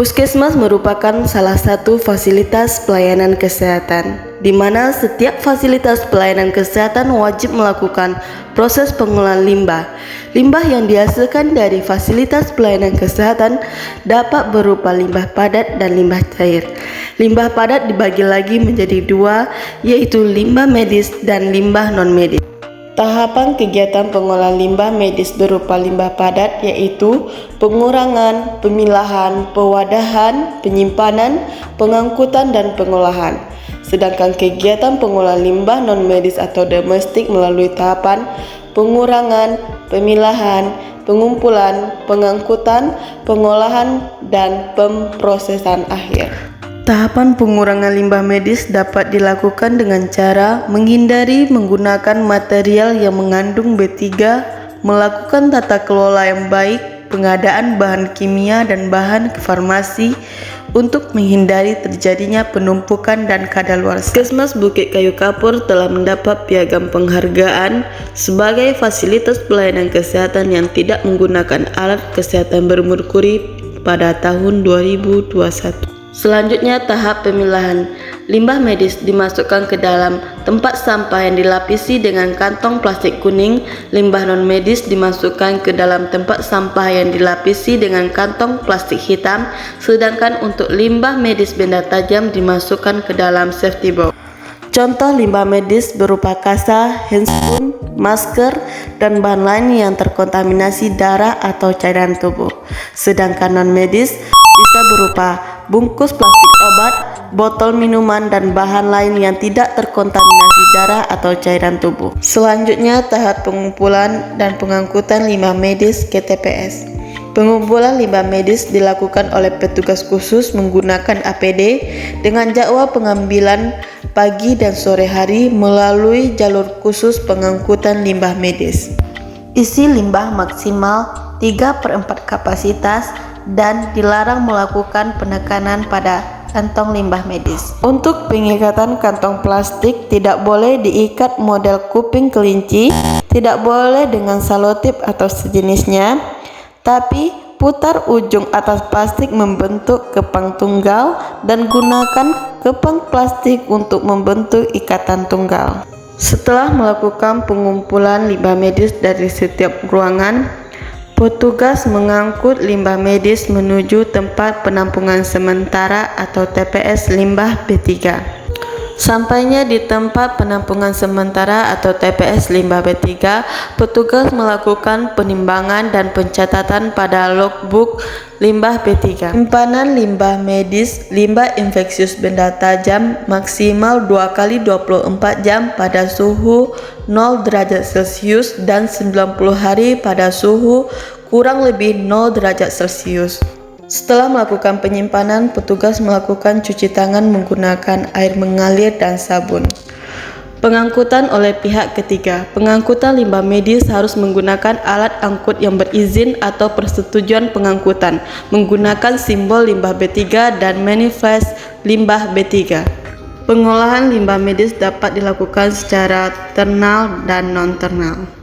Puskesmas merupakan salah satu fasilitas pelayanan kesehatan, di mana setiap fasilitas pelayanan kesehatan wajib melakukan proses pengolahan limbah. Limbah yang dihasilkan dari fasilitas pelayanan kesehatan dapat berupa limbah padat dan limbah cair. Limbah padat dibagi lagi menjadi dua, yaitu limbah medis dan limbah non-medis. Tahapan kegiatan pengolahan limbah medis berupa limbah padat yaitu pengurangan, pemilahan, pewadahan, penyimpanan, pengangkutan, dan pengolahan. Sedangkan kegiatan pengolahan limbah non-medis atau domestik melalui tahapan pengurangan, pemilahan, pengumpulan, pengangkutan, pengolahan, dan pemrosesan akhir. Tahapan pengurangan limbah medis dapat dilakukan dengan cara menghindari menggunakan material yang mengandung B3, melakukan tata kelola yang baik, pengadaan bahan kimia dan bahan farmasi untuk menghindari terjadinya penumpukan dan kadaluarsa. Puskesmas Bukit Kayu Kapur telah mendapat piagam penghargaan sebagai fasilitas pelayanan kesehatan yang tidak menggunakan alat kesehatan bermerkuri pada tahun 2021. Selanjutnya, tahap pemilahan. Limbah medis dimasukkan ke dalam tempat sampah yang dilapisi dengan kantong plastik kuning. Limbah non-medis dimasukkan ke dalam tempat sampah yang dilapisi dengan kantong plastik hitam. Sedangkan untuk limbah medis benda tajam dimasukkan ke dalam safety box. Contoh limbah medis berupa kasa, handscoon, masker, dan bahan lain yang terkontaminasi darah atau cairan tubuh. Sedangkan non-medis bisa berupa bungkus plastik obat, botol minuman, dan bahan lain yang tidak terkontaminasi darah atau cairan tubuh. Selanjutnya, tahap pengumpulan dan pengangkutan limbah medis ke TPS. Pengumpulan limbah medis dilakukan oleh petugas khusus menggunakan APD dengan jadwal pengambilan pagi dan sore hari melalui jalur khusus pengangkutan limbah medis. Isi limbah maksimal 3/4 kapasitas dan dilarang melakukan penekanan pada kantong limbah medis. Untuk pengikatan kantong plastik tidak boleh diikat model kuping kelinci, tidak boleh dengan selotip atau sejenisnya, tapi putar ujung atas plastik membentuk kepang tunggal dan gunakan kepang plastik untuk membentuk ikatan tunggal. Setelah melakukan pengumpulan limbah medis dari setiap ruangan, petugas mengangkut limbah medis menuju tempat penampungan sementara atau TPS limbah B3. Sampainya di tempat penampungan sementara atau TPS limbah B3, petugas melakukan penimbangan dan pencatatan pada logbook limbah B3. Simpanan limbah medis limbah infeksius benda tajam maksimal 2x24 jam pada suhu 0 derajat Celcius dan 90 hari pada suhu kurang lebih 0 derajat Celcius. Setelah melakukan penyimpanan, petugas melakukan cuci tangan menggunakan air mengalir dan sabun. Pengangkutan oleh pihak ketiga. Pengangkutan limbah medis harus menggunakan alat angkut yang berizin atau persetujuan pengangkutan, menggunakan simbol limbah B3 dan manifest limbah B3. Pengolahan limbah medis dapat dilakukan secara ternal dan non-ternal.